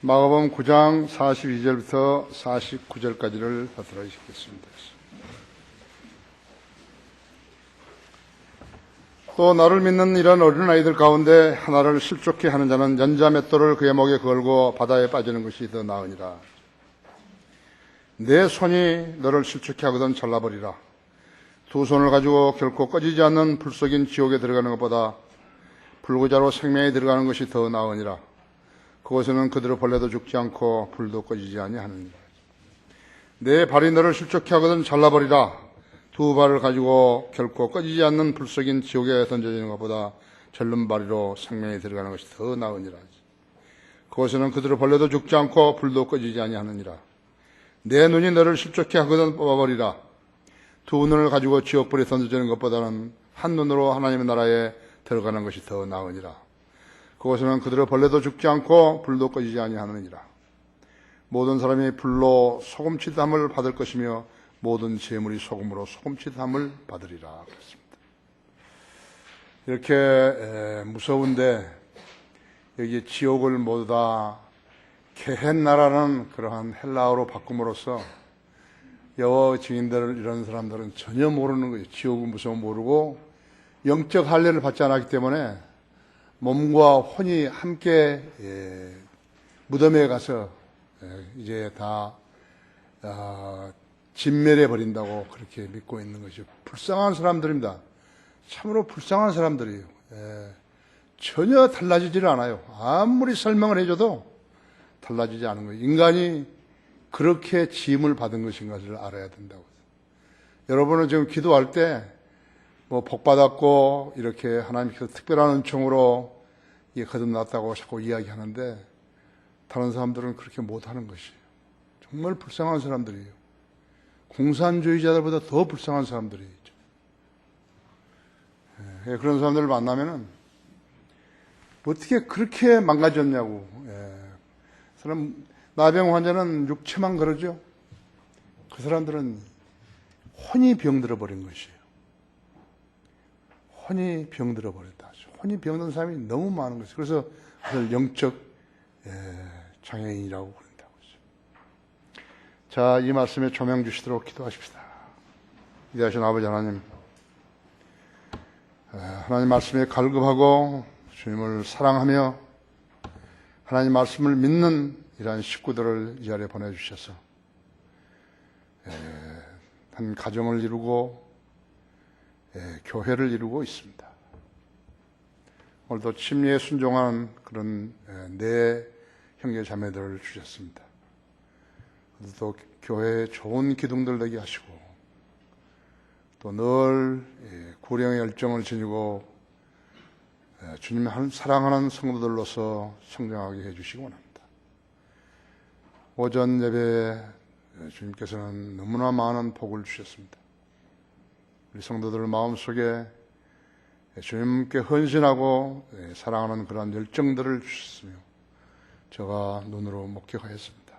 마가복음 9장 42절부터 49절까지를 받들어 읽겠습니다. 또 나를 믿는 이런 어린아이들 가운데 하나를 실족케 하는 자는 연자 맷돌을 그의 목에 걸고 바다에 빠지는 것이 더 나으니라. 내 손이 너를 실족케 하거든 잘라버리라. 두 손을 가지고 결코 꺼지지 않는 불속인 지옥에 들어가는 것보다 불구자로 생명에 들어가는 것이 더 나으니라. 그곳에는 그대로 벌레도 죽지 않고 불도 꺼지지 아니하느니라. 내 발이 너를 실족케 하거든 잘라버리라. 두 발을 가지고 결코 꺼지지 않는 불속인 지옥에 던져지는 것보다 절름발이로 생명에 들어가는 것이 더 나으니라. 그곳에는 그대로 벌레도 죽지 않고 불도 꺼지지 아니하느니라. 내 눈이 너를 실족케 하거든 뽑아버리라. 두 눈을 가지고 지옥불에 던져지는 것보다는 한 눈으로 하나님의 나라에 들어가는 것이 더 나으니라. 그곳에는 그대로 벌레도 죽지 않고 불도 꺼지지 아니하느니라. 모든 사람이 불로 소금치담을 받을 것이며 모든 재물이 소금으로 소금치담을 받으리라. 그렇습니다. 이렇게 무서운데 여기 지옥을 모두 다 게헨나라는 그러한 헬라어로 바꿈으로써 여호와 증인들 이런 사람들은 전혀 모르는 거예요. 지옥은 무서운 모르고 영적 할례를 받지 않았기 때문에 몸과 혼이 함께 무덤에 가서 이제 다 진멸해 버린다고 그렇게 믿고 있는 것이죠. 불쌍한 사람들입니다. 참으로 불쌍한 사람들이에요. 전혀 달라지지를 않아요. 아무리 설명을 해줘도 달라지지 않은 거예요. 인간이 그렇게 지음을 받은 것인 것을 알아야 된다고. 여러분은 지금 기도할 때 뭐 복받았고 이렇게 하나님께서 특별한 은총으로 거듭났다고 자꾸 이야기하는데 다른 사람들은 그렇게 못하는 것이에요. 정말 불쌍한 사람들이에요. 공산주의자들보다 더 불쌍한 사람들이죠. 그런 사람들을 만나면은 어떻게 그렇게 망가졌냐고. 사람 나병 환자는 육체만 그러죠. 그 사람들은 혼이 병들어 버린 것이에요. 혼이 병들어 버렸다. 혼이 병든 사람이 너무 많은 것이에요. 그래서 그걸 영적 장애인이라고 부른다고 하죠. 자, 이 말씀에 조명 주시도록 기도하십시다. 위대하신 아버지 하나님, 하나님 말씀에 갈급하고 주님을 사랑하며 하나님 말씀을 믿는 이러한 식구들을 이 자리에 보내주셔서 한 가정을 이루고 교회를 이루고 있습니다. 오늘도 침례에 순종한 그런 네 형제 자매들을 주셨습니다. 또 교회에 좋은 기둥들 되게 하시고 또 늘 구령의 열정을 지니고 주님을 사랑하는 성도들로서 성장하게 해주시기 원합니다. 오전 예배에 주님께서는 너무나 많은 복을 주셨습니다. 우리 성도들 마음속에 주님께 헌신하고 사랑하는 그러한 열정들을 주셨으며 제가 눈으로 목격하였습니다.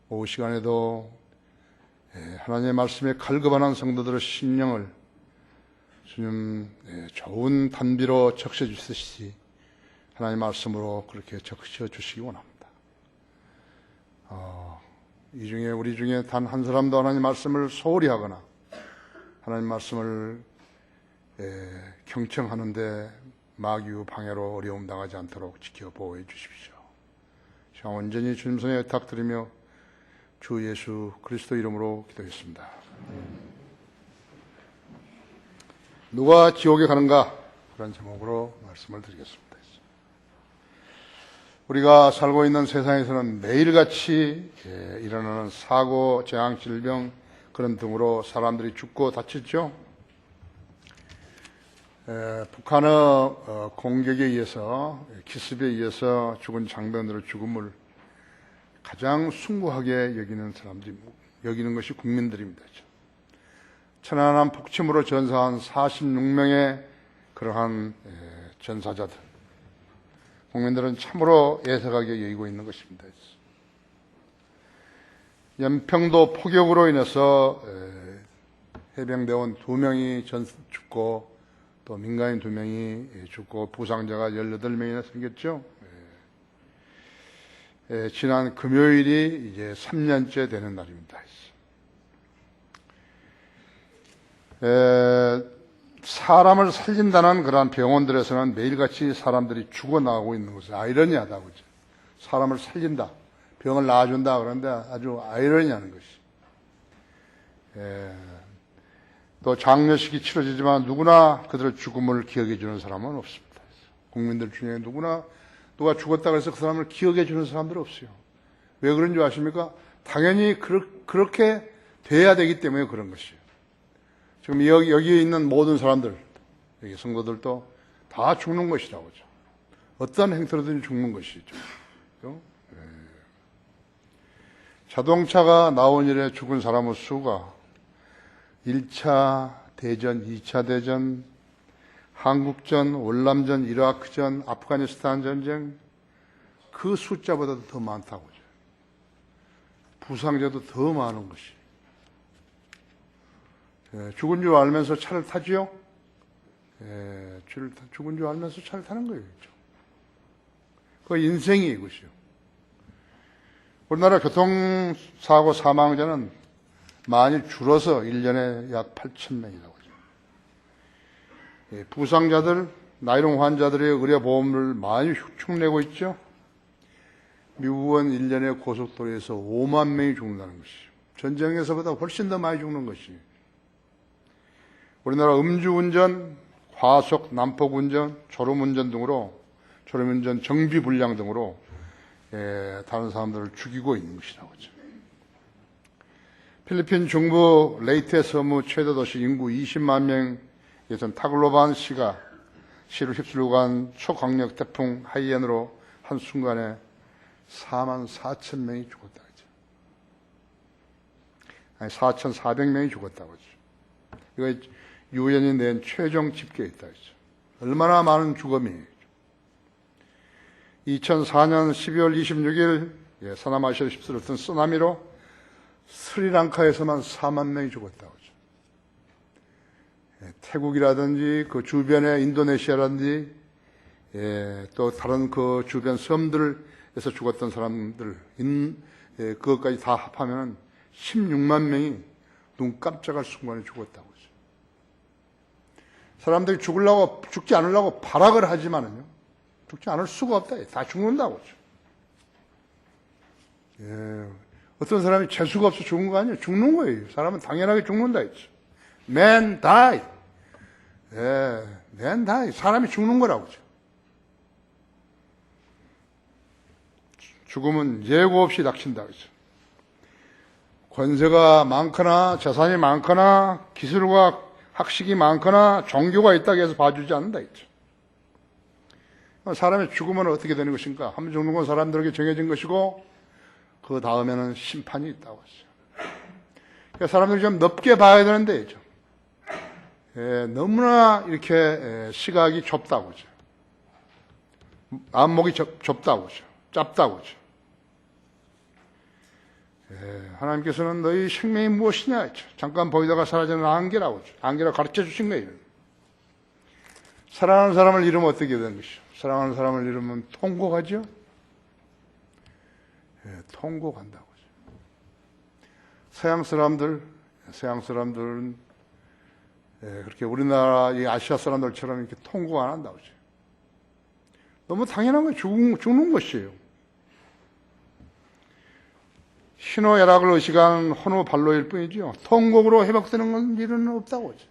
오후 시간에도 하나님의 말씀에 갈급하는 성도들의 심령을 주님 좋은 단비로 적셔 주시듯이 하나님의 말씀으로 그렇게 적셔 주시기 원합니다. 이 중에 우리 중에 단 한 사람도 하나님의 말씀을 소홀히 하거나 하나님 말씀을 경청하는데 마귀의 방해로 어려움 당하지 않도록 지켜 보호해 주십시오. 제가 온전히 주님 손에 부탁드리며 주 예수 그리스도 이름으로 기도했습니다. 누가 지옥에 가는가? 그런 제목으로 말씀을 드리겠습니다. 우리가 살고 있는 세상에서는 매일같이 일어나는 사고, 재앙, 질병 그런 등으로 사람들이 죽고 다치죠. 북한의 공격에 의해서 기습에 의해서 죽은 장병들의 죽음을 가장 숭고하게 여기는 사람들이 여기는 것이 국민들입니다. 천안함 폭침으로 전사한 46명의 그러한 전사자들 국민들은 참으로 애석하게 여기고 있는 것입니다. 연평도 포격으로 인해서 해병대원 2명이 죽고 또 민간인 2명이 죽고 부상자가 18명이나 생겼죠. 지난 금요일이 이제 3년째 되는 날입니다. 사람을 살린다는 그러한 병원들에서는 매일같이 사람들이 죽어나가고 있는 것은 아이러니하다고. 사람을 살린다, 병을 나아준다 그런데 아주 아이러니하는 것이. 또 장례식이 치러지지만 누구나 그들의 죽음을 기억해 주는 사람은 없습니다. 국민들 중에 누가 죽었다고 해서 그 사람을 기억해 주는 사람들은 없어요. 왜 그런 줄 아십니까? 당연히 그렇게 돼야 되기 때문에 그런 것이에요. 지금 여기에 있는 모든 사람들, 여기 성도들도 다 죽는 것이라고 하죠. 어떤 행태로든 죽는 것이죠. 자동차가 나온 이래 죽은 사람의 수가 1차 대전, 2차 대전, 한국전, 월남전, 이라크전, 아프가니스탄 전쟁 그 숫자보다도 더 많다고 하죠. 부상자도 더 많은 것이. 죽은 줄 알면서 차를 타지요? 죽은 줄 알면서 차를 타는 거예요. 그 인생이 이것이요. 우리나라 교통사고 사망자는 많이 줄어서 1년에 약 8,000명이라고 하죠. 부상자들, 나이롱 환자들의 의료보험을 많이 흉내고 있죠. 미국은 1년에 고속도로에서 5만 명이 죽는다는 것이죠. 전쟁에서보다 훨씬 더 많이 죽는 것이에요. 우리나라 음주운전, 과속, 난폭운전, 졸음운전 등으로, 졸음운전 정비불량 등으로 다른 사람들을 죽이고 있는 것이라고 하죠. 필리핀 중부 레이테 섬의 최대 도시 인구 20만 명에선 타글로반 시가 시를 휩쓸고 간 초강력 태풍 하이엔으로 한순간에 4만 4천 명이 죽었다. 아니, 4,400명이 죽었다고 하죠. 이거 유엔이 낸 최종 집계에 있다. 얼마나 많은 죽음이에요. 2004년 12월 26일 서남아시아를 휩쓸었던 쓰나미로 스리랑카에서만 4만 명이 죽었다고 하죠. 태국이라든지 그 주변의 인도네시아라든지 또 다른 그 주변 섬들에서 죽었던 사람들 그것까지 다 합하면 16만 명이 눈 깜짝할 순간에 죽었다고 하죠. 사람들이 죽지 않으려고 발악을 하지만은요, 죽지 않을 수가 없다. 다 죽는다고 하죠. 어떤 사람이 재수가 없어 죽은 거 아니에요. 죽는 거예요. 사람은 당연하게 죽는다 했죠. Man die. man die. 사람이 죽는 거라고 하죠. 죽음은 예고 없이 닥친다 했죠. 권세가 많거나 재산이 많거나 기술과 학식이 많거나 종교가 있다고 해서 봐주지 않는다 했죠. 사람의 죽음은 어떻게 되는 것인가? 한 번 죽는 건 사람들에게 정해진 것이고 그 다음에는 심판이 있다고 했어요. 그러니까 사람들이 좀 넓게 봐야 되는데 너무나 이렇게 시각이 좁다고 하죠. 안목이 좁다고 하죠. 짧다고 하죠. 하나님께서는 너희 생명이 무엇이냐 했죠. 잠깐 보이다가 사라지는 안개라고 하죠. 안개라고 가르쳐 주신 거예요. 사랑하는 사람을 잃으면 어떻게 되는 것이죠? 사랑하는 사람을 잃으면 통곡하죠? 통곡한다고 하죠. 서양 사람들은 그렇게 우리나라 이 아시아 사람들처럼 이렇게 통곡 안 한다고 하죠. 너무 당연한 거예요. 죽는 것이에요. 희노애락을 의식한 혼우발로일 뿐이죠. 통곡으로 회복되는 일은 없다고 하죠.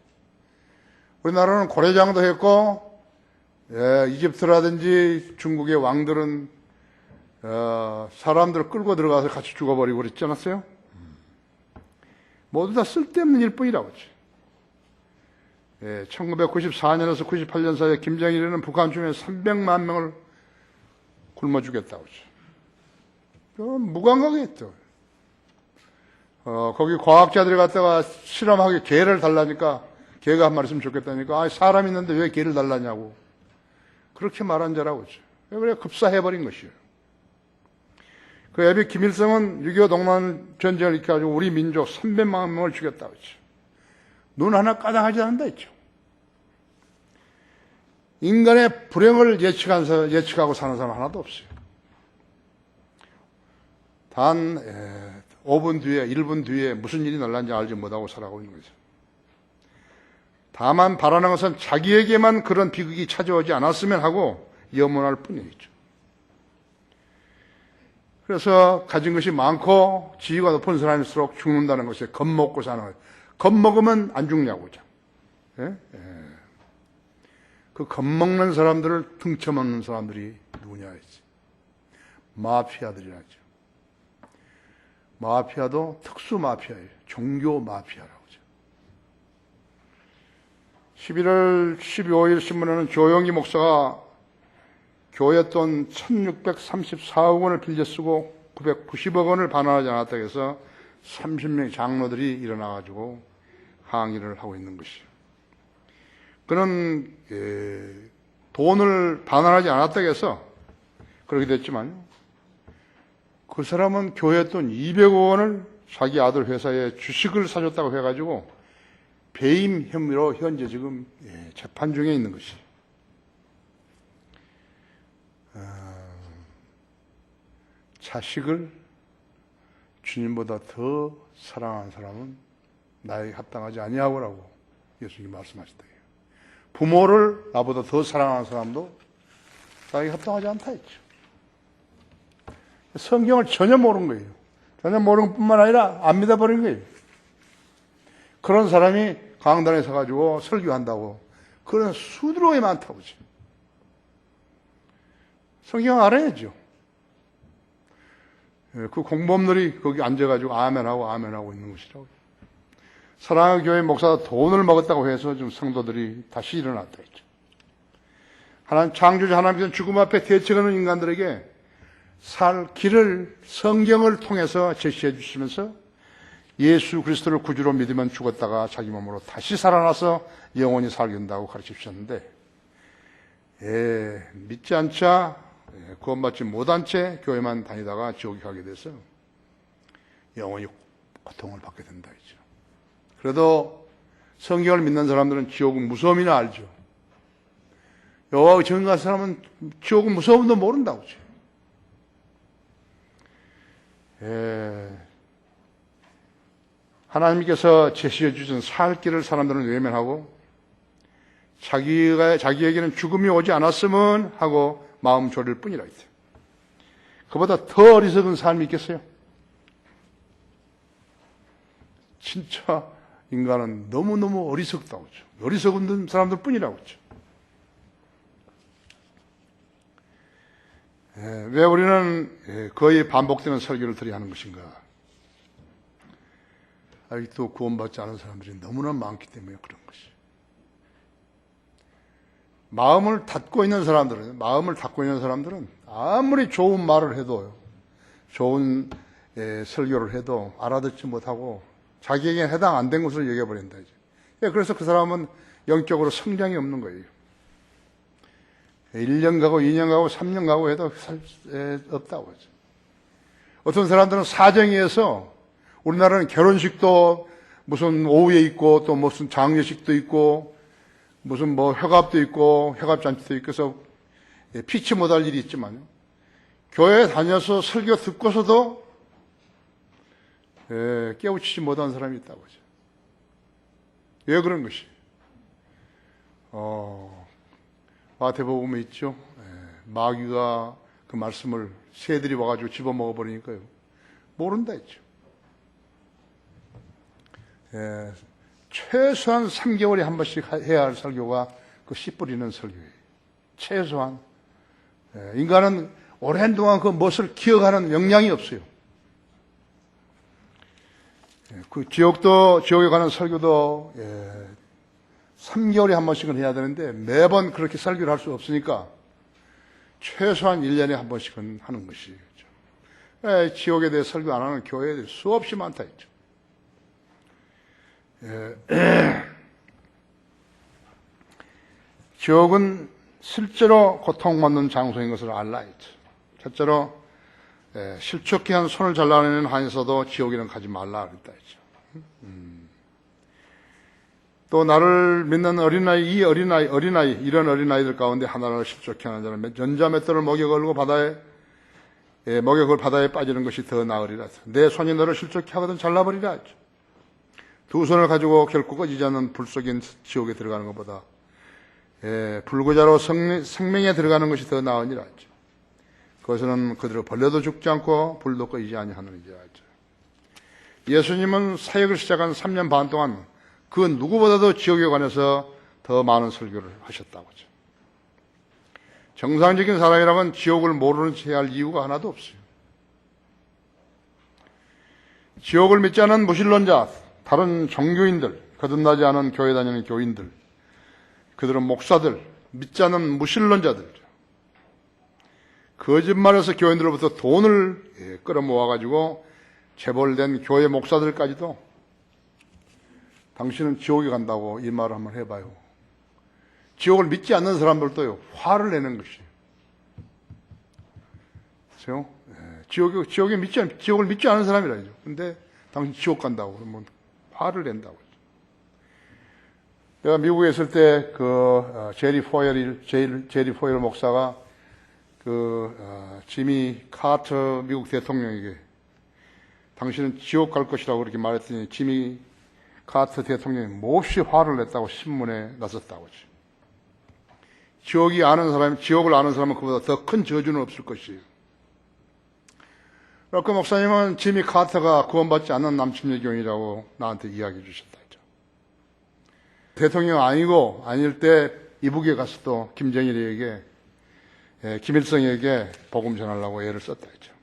우리나라는 고래장도 했고, 이집트라든지 중국의 왕들은 사람들을 끌고 들어가서 같이 죽어버리고 그랬지 않았어요? 모두 다 쓸데없는 일 뿐이라고 하죠. 1994년에서 98년 사이에 김정일은 북한 주민 300만 명을 굶어 죽였다고 하죠. 무감각에 했죠. 거기 과학자들이 갔다가 실험하게 개를 달라니까 개가 한 마리 있으면 좋겠다니까 사람 있는데 왜 개를 달라냐고 그렇게 말한 자라고 하죠. 그래 급사해버린 것이에요. 그 애비 김일성은 6.25 동남 전쟁을 일으켜가지고 우리 민족 300만 명을 죽였다고 했죠. 눈 하나 까당하지 않는다 했죠. 인간의 불행을 예측하고 사는 사람 하나도 없어요. 단 5분 뒤에 1분 뒤에 무슨 일이 날란지 알지 못하고 살아가고 있는 거죠. 다만 바라는 것은 자기에게만 그런 비극이 찾아오지 않았으면 하고 염원할 뿐이죠. 그래서 가진 것이 많고 지위가 높은 사람일수록 죽는다는 것에 겁먹고 사는 거예요. 겁먹으면 안 죽냐고죠. 예? 그 겁먹는 사람들을 등쳐먹는 사람들이 누구냐 했지. 마피아들이라죠. 마피아도 특수 마피아예요. 종교 마피아라고 하죠. 11월 15일 신문에는 조영기 목사가 교회 돈 1634억 원을 빌려 쓰고 990억 원을 반환하지 않았다고 해서 30명의 장로들이 일어나가지고 항의를 하고 있는 것이죠. 그런 돈을 반환하지 않았다고 해서 그렇게 됐지만 그 사람은 교회 돈 200억 원을 자기 아들 회사에 주식을 사줬다고 해가지고 배임 혐의로 현재 지금 재판 중에 있는 것이죠. 자식을 주님보다 더 사랑하는 사람은 나에게 합당하지 아니하고라고 예수님이 말씀하셨다. 부모를 나보다 더 사랑하는 사람도 나에게 합당하지 않다 했죠. 성경을 전혀 모르는 거예요. 전혀 모르는 뿐만 아니라 안 믿어버린 거예요. 그런 사람이 강단에 서가지고 설교한다고 그런 수두룩이 많다고 하죠. 성경 알아야죠. 그 공범들이 거기 앉아가지고 아멘하고 있는 것이라고. 사랑의 교회 목사가 돈을 먹었다고 해서 좀 성도들이 다시 일어났다 했죠. 하나님 창조자 하나님께서는 죽음 앞에 대처하는 인간들에게 살 길을 성경을 통해서 제시해 주시면서 예수 그리스도를 구주로 믿으면 죽었다가 자기 몸으로 다시 살아나서 영원히 살게 된다고 가르쳐 주셨는데 믿지 않자 구원받지 못한 채 교회만 다니다가 지옥에 가게 돼서 영원히 고통을 받게 된다 했죠. 그래도 성경을 믿는 사람들은 지옥은 무서움이나 알죠. 여호와의 증거한 사람은 지옥은 무서움도 모른다고 하죠. 하나님께서 제시해 주신 살 길을 사람들은 외면하고 자기에게는 죽음이 오지 않았으면 하고 마음 졸일 뿐이라 했어요. 그보다 더 어리석은 삶이 있겠어요? 진짜 인간은 너무너무 어리석다고 하죠. 어리석은 사람들 뿐이라고 하죠. 왜 우리는 거의 반복되는 설교를 드려야 하는 것인가? 아직도 구원받지 않은 사람들이 너무나 많기 때문에 그런 것이죠. 마음을 닫고 있는 사람들은 아무리 좋은 말을 해도 좋은 설교를 해도 알아듣지 못하고 자기에게 해당 안 된 것을 얘기해버린다. 그래서 그 사람은 영적으로 성장이 없는 거예요. 1년 가고 2년 가고 3년 가고 해도 없다고 하죠. 어떤 사람들은 사정에서 우리나라는 결혼식도 무슨 오후에 있고 또 무슨 장례식도 있고 무슨 뭐 회갑도 있고 회갑잔치도 있고 해서 피치 못할 일이 있지만 교회에 다녀서 설교 듣고서도 깨우치지 못한 사람이 있다고 하죠. 왜 그런 것이? 마태복음에 있죠. 마귀가 그 말씀을 새들이 와가지고 집어먹어버리니까요. 모른다 했죠. 최소한 3개월에 한 번씩 해야 할 설교가 그 씨 뿌리는 설교예요. 최소한. 인간은 오랜 동안 그 무엇을 기억하는 역량이 없어요. 그 지옥에 가는 설교도 3개월에 한 번씩은 해야 되는데 매번 그렇게 설교를 할 수 없으니까 최소한 1년에 한 번씩은 하는 것이죠. 지옥에 대해 설교 안 하는 교회들이 수없이 많다 했죠. 지옥은 실제로 고통받는 장소인 것을 알라 했죠. 첫째로 실족해 한 손을 잘라내는 한에서도 지옥에는 가지 말라 그랬다 했죠. 또 나를 믿는 어린아이, 이런 어린아이들 가운데 하나를 실족해 하는 자는 전자맷돌을 목에 걸고 바다에 목에 그걸 바다에 빠지는 것이 더 나으리라. 내 손이 너를 실족케 하거든 잘라버리라. 두 손을 가지고 결코 꺼지지 않는 불 속인 지옥에 들어가는 것보다 불구자로 생명에 들어가는 것이 더 나으니라. 그것은 그들을 벌려도 죽지 않고 불도 꺼지지 아니하느니라. 예수님은 사역을 시작한 3년 반 동안 그 누구보다도 지옥에 관해서 더 많은 설교를 하셨다고 하죠. 정상적인 사람이라면 지옥을 모르는 채 할 이유가 하나도 없어요. 지옥을 믿지 않은 무신론자, 다른 종교인들, 거듭나지 않은 교회 다니는 교인들, 그들은 목사들, 믿지 않는 무신론자들, 거짓말해서 교인들로부터 돈을 끌어모아가지고 재벌된 교회 목사들까지도 당신은 지옥에 간다고 이 말을 한번 해봐요. 지옥을 믿지 않는 사람들도요, 화를 내는 것이에요. 그렇죠? 지옥을 믿지 않은 사람이라죠. 근데 당신 지옥 간다고 그러면 화를 낸다고. 내가 미국에 있을 때 제리 포열 목사가 지미 카터 미국 대통령에게 당신은 지옥 갈 것이라고 그렇게 말했더니 지미 카터 대통령이 몹시 화를 냈다고 신문에 났었다고. 지옥을 아는 사람은 그보다 더 큰 저주는 없을 것이에요. 그 목사님은 지미 카터가 구원받지 않는 남침여교인이라고 나한테 이야기해 주셨다. 대통령 아닐 때 이북에 가서 또 김정일에게, 김일성에게 복음 전하려고 애를 썼다 했죠.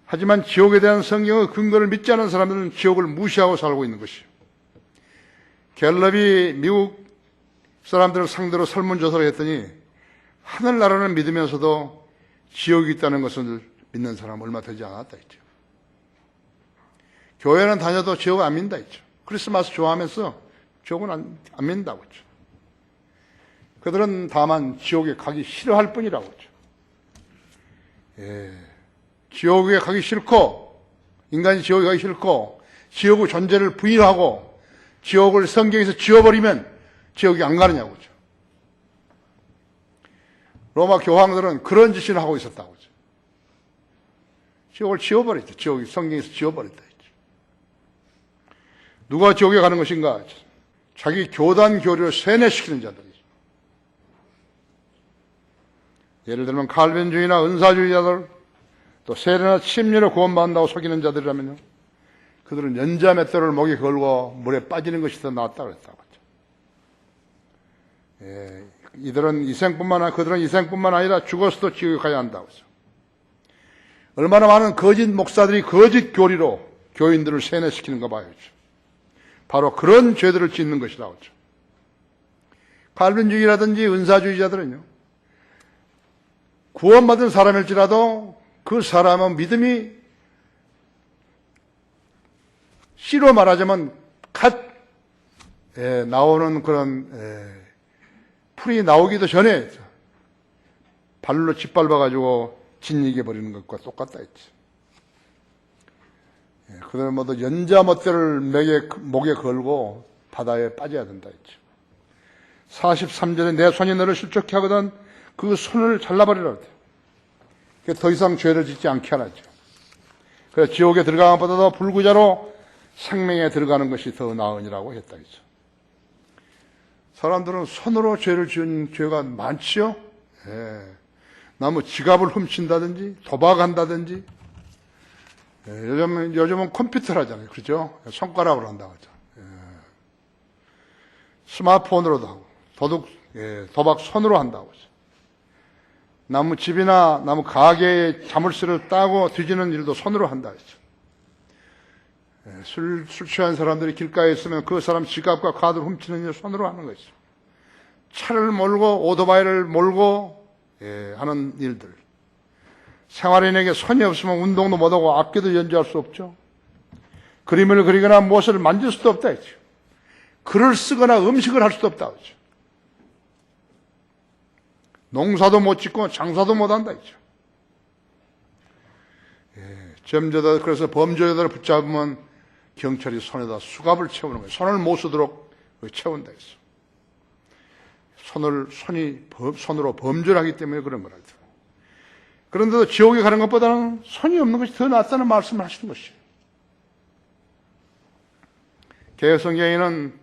하지만 지옥에 대한 성경의 근거를 믿지 않는 사람들은 지옥을 무시하고 살고 있는 것이요. 갤럽이 미국 사람들을 상대로 설문조사를 했더니 하늘나라는 믿으면서도 지옥이 있다는 것을 믿는 사람 얼마 되지 않았다 했죠. 교회는 다녀도 지옥 안 믿는다 했죠. 크리스마스 좋아하면서 지옥은 안 믿는다고 했죠. 그들은 다만 지옥에 가기 싫어할 뿐이라고 했죠. 지옥에 가기 싫고, 인간이 지옥에 가기 싫고, 지옥의 존재를 부인하고, 지옥을 성경에서 지워버리면 지옥에 안 가느냐고 했죠. 로마 교황들은 그런 짓을 하고 있었다고 했죠. 지옥을 지워버렸죠. 지옥이 성경에서 지워버렸다 했죠. 누가 지옥에 가는 것인가? 자기 교단 교리를 세뇌시키는 자들이죠. 예를 들면 칼빈주의나 은사주의자들, 또 세례나 침례로 구원받는다고 속이는 자들이라면요, 그들은 연자 맷돌을 목에 걸고 물에 빠지는 것이 더 낫다고 했다고 했죠. 그들은 이생뿐만 아니라 죽어서도 지옥에 가야 한다고 했죠. 얼마나 많은 거짓 목사들이 거짓 교리로 교인들을 세뇌시키는 거 봐요. 바로 그런 죄들을 짓는 것이라고 하죠. 칼빈주의라든지 은사주의자들은요, 구원받은 사람일지라도 그 사람은 믿음이 씨로 말하자면 나오는 그런 풀이 나오기도 전에 발로 짓밟아가지고 짓이겨 버리는 것과 똑같다 했지. 그들은 모두 연자 못대를 목에 걸고 바다에 빠져야 된다 했죠. 43절에 내 손이 너를 실족케 하거든 그 손을 잘라버리라 했대요. 더 이상 죄를 짓지 않게 하라죠. 그래서 지옥에 들어가는 것보다도 불구자로 생명에 들어가는 것이 더 나으니라고 했다 했죠. 사람들은 손으로 죄를 지은 죄가 많지요. 나무 지갑을 훔친다든지 도박한다든지, 요즘은 컴퓨터로 하잖아요. 그렇죠? 손가락으로 한다고 하죠. 스마트폰으로도 하고, 도박 손으로 한다고 하죠. 나무 집이나 나무 가게에 자물쇠를 따고 뒤지는 일도 손으로 한다 했죠. 술 취한 사람들이 길가에 있으면 그 사람 지갑과 카드를 훔치는 일 손으로 하는 것이죠. 차를 몰고 오토바이를 몰고 하는 일들. 생활인에게 손이 없으면 운동도 못하고 악기도 연주할 수 없죠. 그림을 그리거나 무엇을 만질 수도 없다 했죠. 글을 쓰거나 음식을 할 수도 없다 했죠. 농사도 못 짓고 장사도 못 한다 했죠. 점자들, 그래서 범죄자들을 붙잡으면 경찰이 손에다 수갑을 채우는 거예요. 손을 못 쓰도록 채운다 했어. 손으로 범죄를 하기 때문에 그런 거라죠. 그런데도 지옥에 가는 것보다는 손이 없는 것이 더 낫다는 말씀을 하시는 것이에요. 개혁성경에는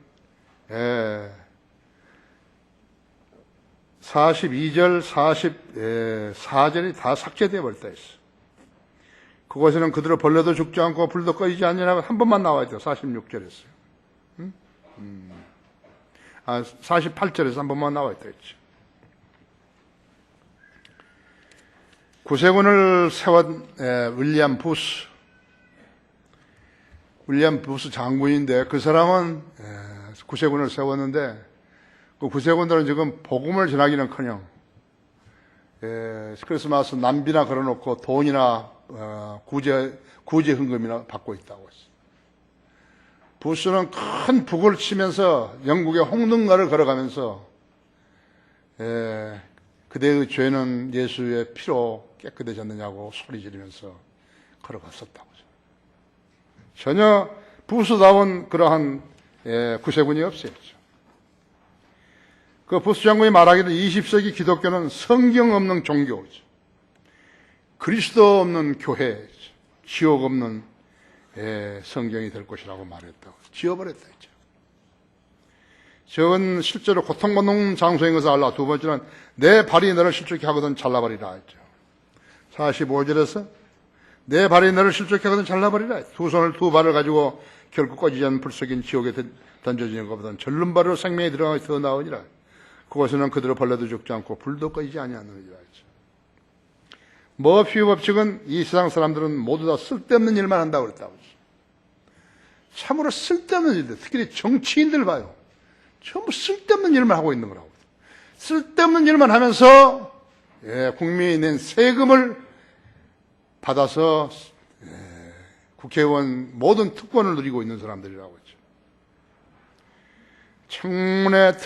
42절, 44절이 다 삭제되어 버렸다 했어. 그곳에는 그들을 벌레도 죽지 않고 불도 꺼지지 않느냐고 한 번만 나와야 돼요. 46절에서요. 48절에서 한 번만 나와야 되겠죠. 구세군을 세운 윌리엄 부스 장군인데, 그 사람은 구세군을 세웠는데 그 구세군들은 지금 복음을 전하기는커녕 크리스마스 남비나 걸어놓고 돈이나 구제 헌금이나 받고 있다고 했어요. 부스는 큰 북을 치면서 영국의 홍등가를 걸어가면서 그대의 죄는 예수의 피로 깨끗해졌느냐고 소리 지르면서 걸어갔었다고. 전혀 부스다운 그러한 구세군이 없었죠. 그 부스 장군이 말하기를 20세기 기독교는 성경 없는 종교죠. 그리스도 없는 교회, 지옥 없는 성경이 될 것이라고 말했다고. 지어버렸다 했죠. 저건 실제로 고통받는 장소인 것을 알라. 두 번째는 내 발이 너를 실족케 하거든 잘라버리라 했죠. 45절에서 내 발이 너를 실족케 하거든 잘라버리라. 두 손을 두 발을 가지고 결코 꺼지지 않는 불속인 지옥에 던져지는 것보다는 절른 발로 생명에 들어가기 더 나으니라. 그곳에는 그들을 벌레도 죽지 않고 불도 꺼지지 아니하느니라 했죠. 머피 법칙은 이 세상 사람들은 모두 다 쓸데없는 일만 한다고 그랬다고. 참으로 쓸데없는 일들, 특히 정치인들 봐요. 전부 쓸데없는 일만 하고 있는 거라고. 쓸데없는 일만 하면서 국민이 낸 세금을 받아서 국회의원 모든 특권을 누리고 있는 사람들이라고 했죠. 청문회,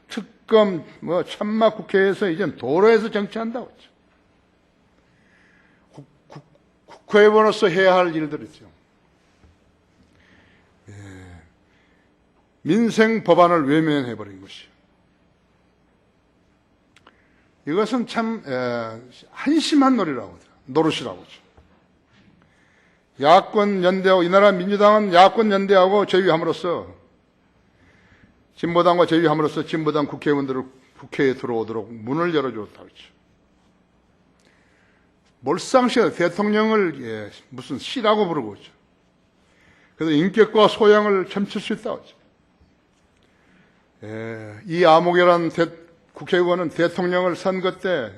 특검, 천막 국회에서 이제 도로에서 정치한다고 했죠. 국회의원으로서 해야 할 일들이죠. 민생 법안을 외면해버린 것이요. 이것은 참 한심한 노릇이라고 하죠. 야권 연대하고, 이 나라 민주당은 야권 연대하고 제위함으로써, 진보당과 제위함으로써 진보당 국회의원들을 국회에 들어오도록 문을 열어줬다고 했죠. 몰상식하게 대통령을 무슨 씨라고 부르고 있죠. 그래서 인격과 소양을 점칠 수 있다고 했죠. 이 아목이라는 국회의원은 대통령을 선거 때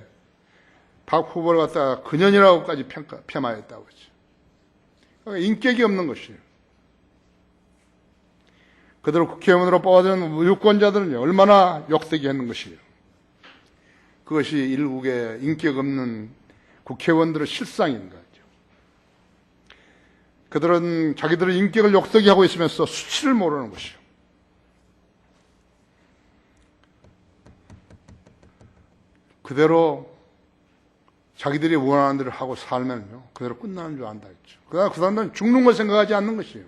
박 후보를 갖다가 근연이라고까지 폄하했다고 했죠. 그러니까 인격이 없는 것이에요. 그들을 국회의원으로 뽑아준 유권자들은 얼마나 욕되게 했는 것이에요. 그것이 일국의 인격 없는 국회의원들의 실상인 거죠. 그들은 자기들의 인격을 욕되게 하고 있으면서 수치를 모르는 것이요. 그대로 자기들이 원하는 대로 하고 살면요, 그대로 끝나는 줄 안다 했죠. 그러나 그 사람들은 죽는 걸 생각하지 않는 것이에요.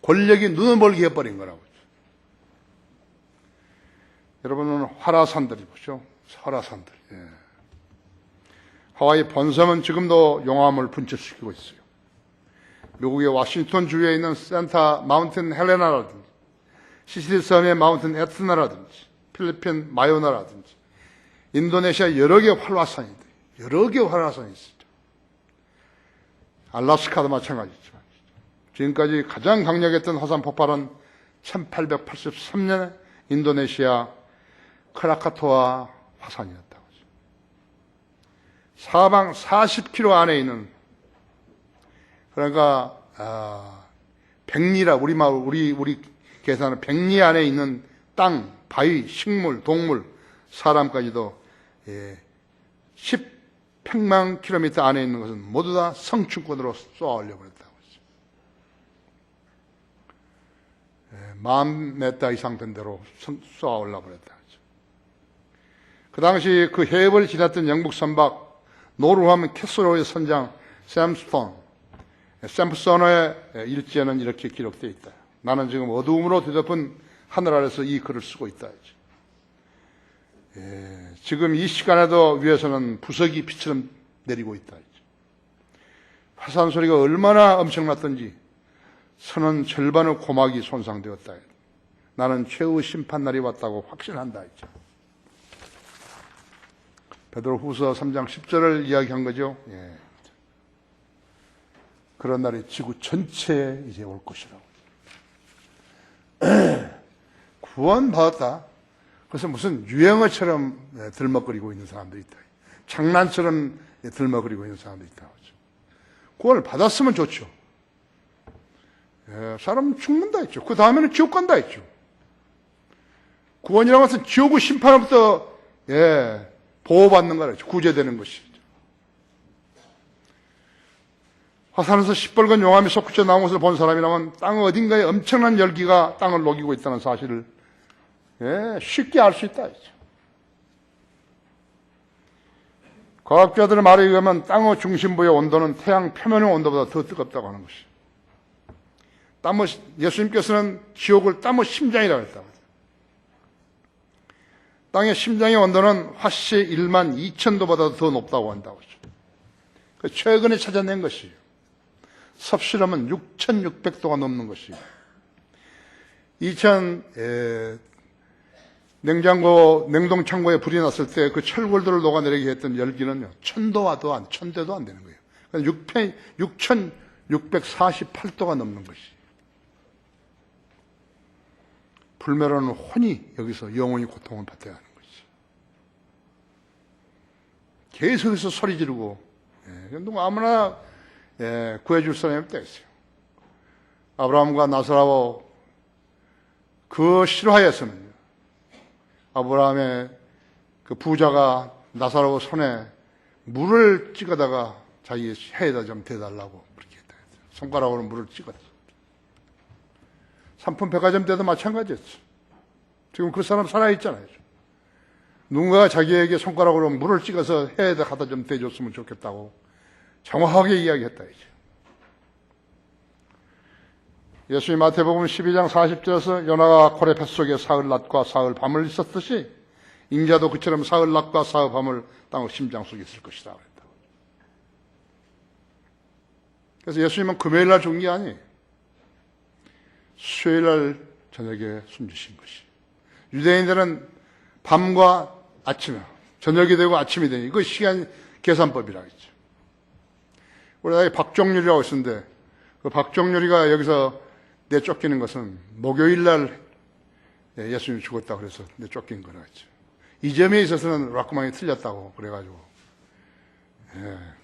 권력이 눈을 멀게 해버린 거라고 했죠. 여러분은 화라산들이 보죠. 화라산들. 하와이 본섬은 지금도 용암을 분출시키고 있어요. 미국의 워싱턴 주에 있는 센터 마운틴 헬레나라든지, 시시리 섬의 마운틴 에트나라든지, 필리핀 마요나라든지, 인도네시아 여러 개 활화산이 있어요. 여러 개 활화산이 있어요. 알라스카도 마찬가지죠. 지금까지 가장 강력했던 화산 폭발은 1883년에 인도네시아 크라카토아 화산이었다고 하죠. 사방 40km 안에 있는, 그러니까 백리라, 우리 계산은 백리 안에 있는 땅, 바위, 식물, 동물, 사람까지도 10백만 킬로미터 안에 있는 것은 모두 다 성층권으로 쏘아 올려버렸다고 했죠. 10,000m 이상 된 대로 쏘아 올라버렸다. 그 당시 그 해협을 지났던 영국 선박 노르함 캐스로의 선장 샘프소너의 일지에는 이렇게 기록되어 있다. 나는 지금 어두움으로 뒤덮은 하늘 아래서 이 글을 쓰고 있다. 지금 이 시간에도 위에서는 부석이 빛처럼 내리고 있다. 화산 소리가 얼마나 엄청났던지 선은 절반의 고막이 손상되었다. 나는 최후 심판날이 왔다고 확신한다. 베드로후서 3장 10절을 이야기한 거죠. 예. 그런 날이 지구 전체에 이제 올 것이라고. 구원받았다. 그래서 무슨 유행어처럼 들먹거리고 있는 사람들이 있다. 장난처럼 들먹거리고 있는 사람들이 있다. 구원을 받았으면 좋죠. 예, 사람은 죽는다 했죠. 그 다음에는 지옥 간다 했죠. 구원이라고 해서 지옥의 심판으로부터 보호받는 거죠. 구제되는 것이죠. 화산에서 시뻘건 용암이 솟구쳐 나온 것을 본 사람이라면 땅 어딘가에 엄청난 열기가 땅을 녹이고 있다는 사실을 쉽게 알 수 있다 했죠. 과학자들의 말에 의하면 땅의 중심부의 온도는 태양 표면의 온도보다 더 뜨겁다고 하는 것이. 예수님께서는 지옥을 땀의 심장이라고 했다고 했어요. 땅의 심장의 온도는 화씨 1만 2천 도보다 더 높다고 한다고 했죠. 최근에 찾아낸 것이에요. 섭씨라면 6,600도가 넘는 것이에요. 냉동창고에 불이 났을 때 그 철골들을 녹아내리게 했던 열기는요, 1,000대도 안 되는 거예요. 6,648도가 넘는 것이. 불멸하는 혼이 여기서 영원히 고통을 받아야 하는 것이. 계속해서 소리 지르고, 누가 아무나 구해줄 사람이 없다 했어요. 아브라함과 나사로와 그 실화에서는 아브라함의 그 부자가 나사로 손에 물을 찍어다가 자기 해에다 좀 대달라고 그렇게 했다. 손가락으로 물을 찍었어. 상품 백화점 때도 마찬가지였어. 지금 그 사람 살아있잖아요. 누군가 자기에게 손가락으로 물을 찍어서 해에다 갖다 좀 대줬으면 좋겠다고 정확하게 이야기했다. 예수님 마태복음 12장 40절에서 요나가 고래 뱃속에 사흘 낮과 사흘 밤을 있었듯이 인자도 그처럼 사흘 낮과 사흘 밤을 땅의 심장 속에 있을 것이다. 그래서 예수님은 금요일 날 죽은 게 아니에요. 수요일 날 저녁에 숨지신 것이. 유대인들은 밤과 아침에, 저녁이 되고 아침이 되니 이거 시간 계산법이라고 했죠. 우리 박종률이라고 있었는데 그 박종률이가 여기서 내쫓기는 것은 목요일 날 예수님이 죽었다고 그래서 내쫓긴 거라 했죠. 이 점에 있어서는 락구망이 틀렸다고 그래가지고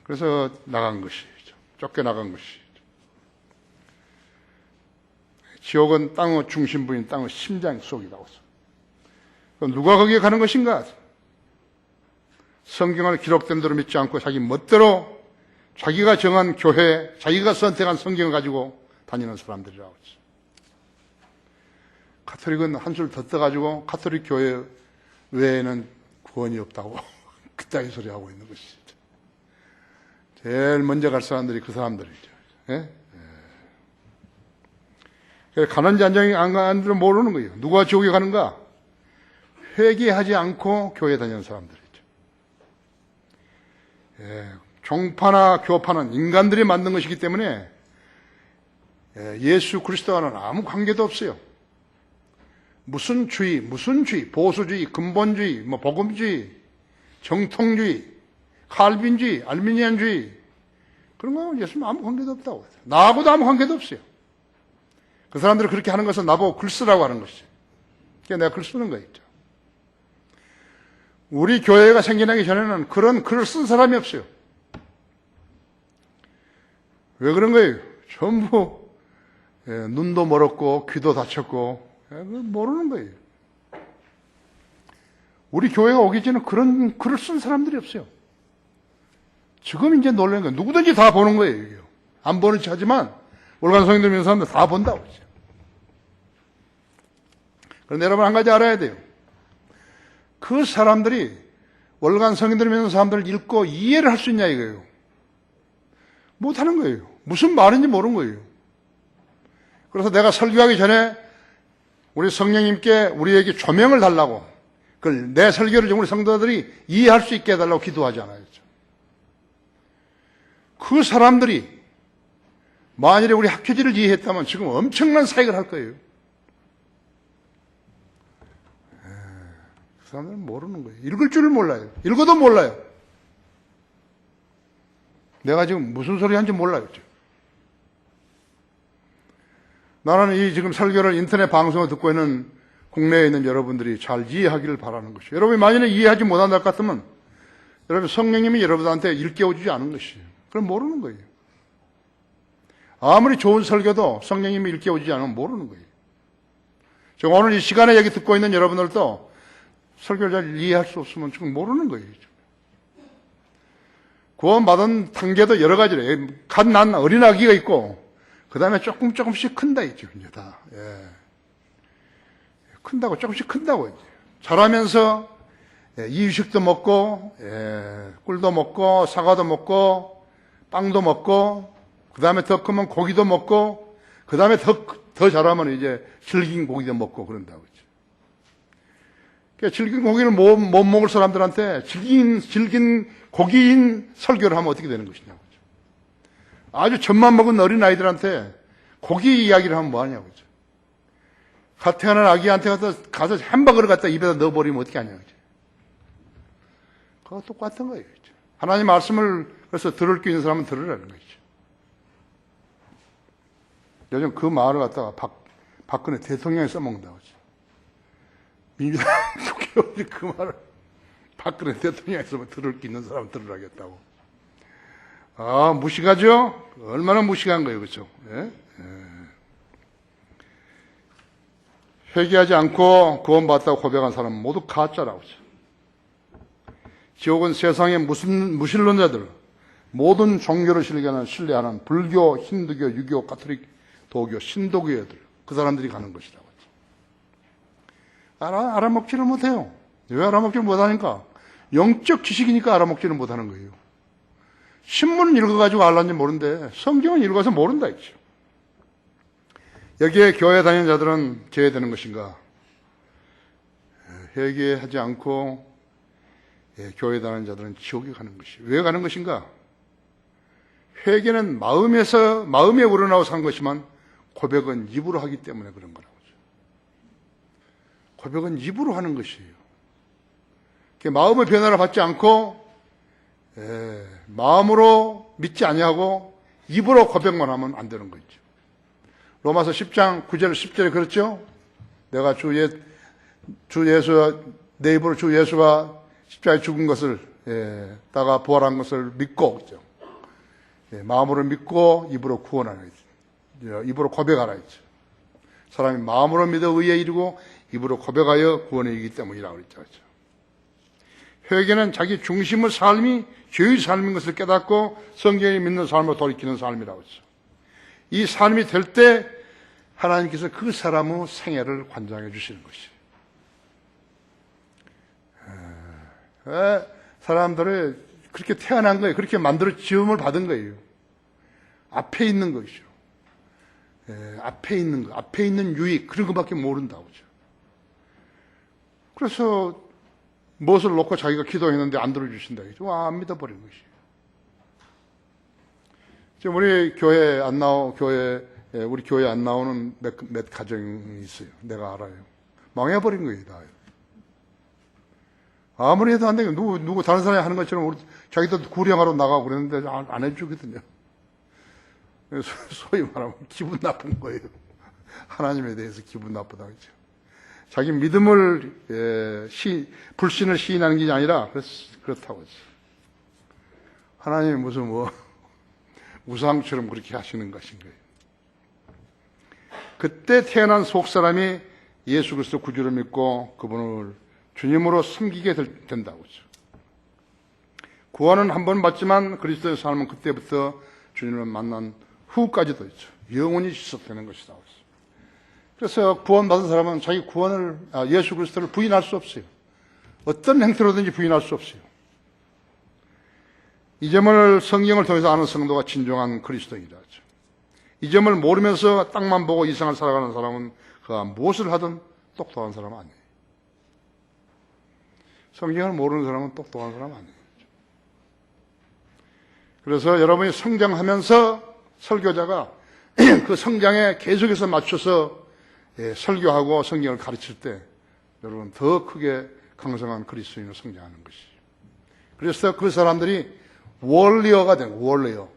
그래서 나간 것이죠. 쫓겨나간 것이죠. 지옥은 땅의 중심부인 땅의 심장 속이라고 했어요. 그럼 누가 거기에 가는 것인가? 성경을 기록된 대로 믿지 않고 자기 멋대로 자기가 정한 교회, 자기가 선택한 성경을 가지고 다니는 사람들이라고 했죠. 가톨릭은 한술 더 떠가지고 가톨릭 교회 외에는 구원이 없다고 그따위 소리 하고 있는 것이죠. 제일 먼저 갈 사람들이 그 사람들이죠. 가는지 안 가는지를 모르는 거예요. 누가 지옥에 가는가? 회개하지 않고 교회 다니는 사람들이죠. 종파나 교파는 인간들이 만든 것이기 때문에 예수 그리스도와는 아무 관계도 없어요. 무슨 주의, 보수주의, 근본주의, 복음주의, 정통주의, 칼빈주의, 알미니안주의 그런 거 예수님 아무 관계도 없다고 해요. 나하고도 아무 관계도 없어요. 그 사람들이 그렇게 하는 것은 나보고 글 쓰라고 하는 것이죠. 그러니까 내가 글 쓰는 거였죠. 우리 교회가 생겨나기 전에는 그런 글을 쓴 사람이 없어요. 왜 그런 거예요? 전부 눈도 멀었고 귀도 다쳤고 모르는 거예요. 우리 교회가 오기 전에 그런 글을 쓴 사람들이 없어요. 지금 이제 놀라는 거예요. 누구든지 다 보는 거예요. 안 보는 척 하지만 월간 성인들 믿는 사람들 다 본다고 했죠. 그런데 여러분 한 가지 알아야 돼요. 그 사람들이 월간 성인들 믿는 사람들을 읽고 이해를 할 수 있냐 이거예요. 못하는 거예요. 무슨 말인지 모르는 거예요. 그래서 내가 설교하기 전에 우리 성령님께 우리에게 조명을 달라고 그걸 내 설교를 우리 성도들이 이해할 수 있게 해달라고 기도하지 않아요. 그 사람들이 만일에 우리 학회지를 이해했다면 지금 엄청난 사역을 할 거예요. 그 사람들은 모르는 거예요. 읽을 줄을 몰라요. 읽어도 몰라요. 내가 지금 무슨 소리 하는지 몰라요. 지금. 나는 이 지금 설교를 인터넷 방송을 듣고 있는 국내에 있는 여러분들이 잘 이해하기를 바라는 것이에요. 여러분이 만일에 이해하지 못한 것 같으면 여러분 성령님이 여러분한테 일깨워주지 않은 것이에요. 그럼 모르는 거예요. 아무리 좋은 설교도 성령님이 일깨워주지 않으면 모르는 거예요. 지금 오늘 이 시간에 여기 듣고 있는 여러분들도 설교를 잘 이해할 수 없으면 지금 모르는 거예요. 구원받은 단계도 여러 가지래요. 갓 난 어린아기가 있고 그 다음에 조금씩 큰다 있죠. 이제 다. 예. 큰다고 조금씩 큰다고 이제. 자라면서 이유식도 먹고 꿀도 먹고 사과도 먹고 빵도 먹고 그 다음에 더 크면 고기도 먹고 그 다음에 더 자라면 이제 질긴 고기도 먹고 그런다고 이제. 그러니까 질긴 고기를 못 먹을 사람들한테 질긴 고기인 설교를 하면 어떻게 되는 것이냐고. 아주 젖만 먹은 어린아이들한테 고기 이야기를 하면 뭐하냐고. 갓 태어난 아기한테 가서 햄버거를 갖다 입에다 넣어버리면 어떻게 하냐고. 그거 똑같은 거예요. 하나님 말씀을 그래서 들을 수 있는 사람은 들으라는 거죠. 요즘 그 말을 갖다가 박근혜 대통령이 써먹는다고. 민주당 국회의원들이 그 말을 박근혜 대통령이 써먹으면 들을 수 있는 사람은 들으라겠다고. 아, 무식하죠? 얼마나 무식한 거예요, 그렇죠? 예? 회개하지 않고 구원받았다고 고백한 사람은 모두 가짜라고 하죠. 지옥은 세상의 무신론자들, 모든 종교를 신뢰하는 불교, 힌두교, 유교, 가톨릭, 도교, 신도교회들, 그 사람들이 가는 것이라고 하죠. 알아먹지를 못해요. 왜 알아먹지를 못하니까? 영적 지식이니까 알아먹지를 못하는 거예요. 신문은 읽어가지고 알았는지 모르는데 성경은 읽어서 모른다 했죠. 여기에 교회 다니는 자들은 제외되는 것인가? 회개하지 않고 교회 다니는 자들은 지옥에 가는 것이. 왜 가는 것인가? 회개는 마음에 우러나고 산 것이지만 고백은 입으로 하기 때문에 그런 거라고. 고백은 입으로 하는 것이에요. 마음의 변화를 받지 않고 마음으로 믿지 아니하고 입으로 고백만 하면 안 되는 거죠. 로마서 10장 9절 10절에 그렇죠? 내가 내 입으로 주 예수가 십자가에 죽은 것을 다가 부활한 것을 믿고 그렇죠? 마음으로 믿고 입으로 구원하라 했죠. 입으로 고백하라 했죠. 사람이 마음으로 믿어 의에 이르고 입으로 고백하여 구원에 이르기 때문이라고 그랬죠. 회개는 자기 중심의 삶이 죄의 삶인 것을 깨닫고 성경이 믿는 삶으로 돌이키는 삶이라고 했죠. 이 삶이 될 때 하나님께서 그 사람의 생애를 관장해 주시는 것이에요. 사람들을 그렇게 태어난 거예요. 그렇게 만들어 지음을 받은 거예요. 앞에 있는 것이죠. 앞에 있는 거, 앞에 있는 유익, 그런 것밖에 모른다고. 그래서 무엇을 놓고 자기가 기도했는데 안 들어주신다. 안 믿어버린 것이에요. 지금 우리 교회 안 나오는 몇 가정이 있어요. 내가 알아요. 망해버린 거예요, 다. 아무리 해도 안 되고, 누구 다른 사람이 하는 것처럼 우리 자기도 구령하러 나가고 그랬는데 안 해주거든요. 소위 말하면 기분 나쁜 거예요. 하나님에 대해서 기분 나쁘다, 그죠. 자기 믿음을, 불신을 시인하는 게 아니라, 그렇다고 했어요. 하나님이 무슨 우상처럼 그렇게 하시는 것인 거예요. 그때 태어난 속사람이 예수 그리스도 구주를 믿고 그분을 주님으로 섬기게 된다고 하죠. 구원은 한 번 받지만 그리스도의 삶은 그때부터 주님을 만난 후까지도 있죠. 영원히 지속되는 것이라고 했어요. 그래서 구원받은 사람은 자기 예수 그리스도를 부인할 수 없어요. 어떤 행태로든지 부인할 수 없어요. 이 점을 성경을 통해서 아는 성도가 진정한 그리스도인이다. 이 점을 모르면서 땅만 보고 이상을 살아가는 사람은 그가 무엇을 하든 똑똑한 사람은 아니에요. 성경을 모르는 사람은 똑똑한 사람 아니에요. 그래서 여러분이 성장하면서 설교자가 그 성장에 계속해서 맞춰서 설교하고 성경을 가르칠 때 여러분 더 크게 강성한 그리스도인으로 성장하는 것이. 그래서 그 사람들이 워리어가 되는 거예요. 워리어.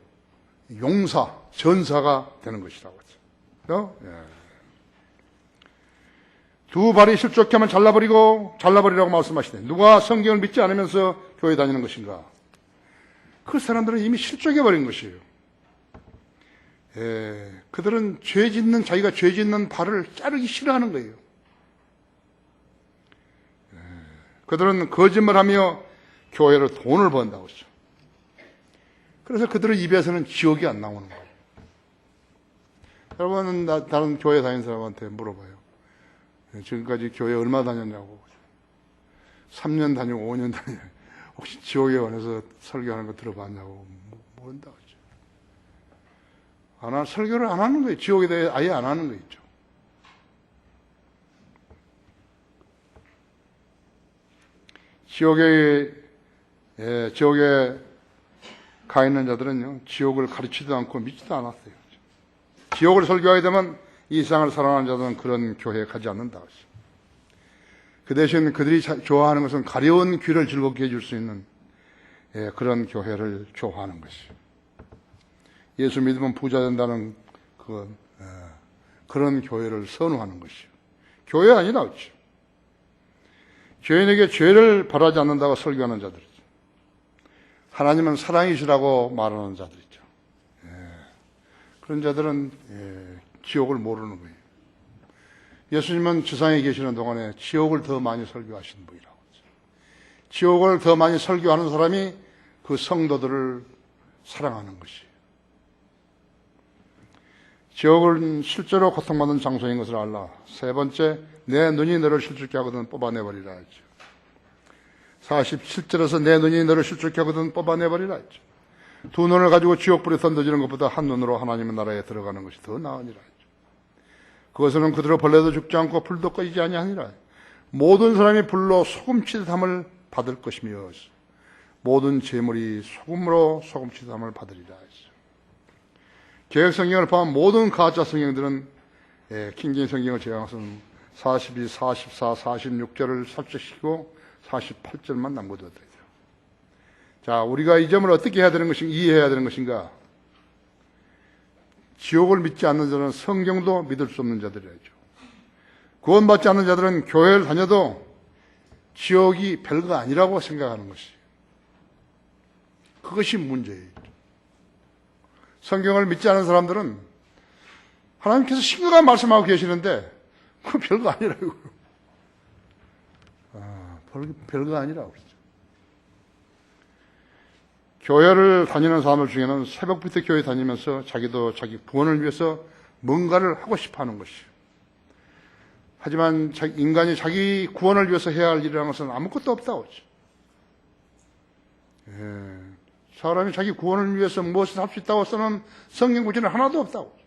용사, 전사가 되는 것이라고 했죠. 두 발이 실족해 하면 잘라버리라고 말씀하시네. 누가 성경을 믿지 않으면서 교회 다니는 것인가? 그 사람들은 이미 실족해버린 것이에요. 그들은 자기가 죄 짓는 발을 자르기 싫어하는 거예요. 그들은 거짓말하며 교회로 돈을 번다고 했죠. 그래서 그들의 입에서는 지옥이 안 나오는 거예요. 여러분은 다른 교회 다니는 사람한테 물어봐요. 지금까지 교회 얼마 다녔냐고. 3년 다니고 5년 다니고 혹시 지옥에 관해서 설교하는 거 들어봤냐고. 모른다고 하죠. 설교를 안 하는 거예요. 지옥에 대해 아예 안 하는 거 있죠. 지옥에 가 있는 자들은요, 지옥을 가르치지도 않고 믿지도 않았어요. 지옥을 설교하게 되면 이 세상을 살아가는 자들은 그런 교회에 가지 않는다고 했어요. 그 대신 그들이 좋아하는 것은 가려운 귀를 즐겁게 해줄 수 있는 그런 교회를 좋아하는 것이에요. 예수 믿으면 부자 된다는 그런 교회를 선호하는 것이에요. 교회 아니라 그렇죠. 죄인에게 죄를 바라지 않는다고 설교하는 자들이죠. 하나님은 사랑이시라고 말하는 자들이죠. 그런 자들은 지옥을 모르는 거예요. 예수님은 지상에 계시는 동안에 지옥을 더 많이 설교하신 분이라고 하죠. 지옥을 더 많이 설교하는 사람이 그 성도들을 사랑하는 것이에요. 지옥은 실제로 고통받는 장소인 것을 알라. 세 번째, 내 눈이 너를 실족케 하거든 뽑아내버리라 했죠. 47절에서 내 눈이 너를 실족케 하거든 뽑아내버리라 했죠. 두 눈을 가지고 지옥불에 던져지는 것보다 한 눈으로 하나님의 나라에 들어가는 것이 더 나으니라 했죠. 그것은 그들로 벌레도 죽지 않고 불도 꺼지지 아니하니라. 모든 사람이 불로 소금치듯함을 받을 것이며 모든 재물이 소금으로 소금치듯함을 받으리라 했죠. 개혁 성경을 포함한 모든 가짜 성경들은 킹제임 성경을 제외해서는 42, 44, 46절을 삭제시키고 48절만 남겨두었다. 자, 우리가 이 점을 어떻게 해야 되는 것인가, 이해해야 되는 것인가? 지옥을 믿지 않는 자는 성경도 믿을 수 없는 자들이죠. 구원받지 않는 자들은 교회를 다녀도 지옥이 별거 아니라고 생각하는 것이에요. 그것이 문제예요. 성경을 믿지 않은 사람들은 하나님께서 심각한 말씀하고 계시는데 그거 별거 아니라고. 별거 아니라고 그러죠. 교회를 다니는 사람들 중에는 새벽부터 교회 다니면서 자기도 자기 구원을 위해서 뭔가를 하고 싶어 하는 것이에요. 하지만 인간이 자기 구원을 위해서 해야 할 일이라는 것은 아무것도 없다고 하죠. 사람이 자기 구원을 위해서 무엇을 할 수 있다고 써는 성경 구절은 하나도 없다고.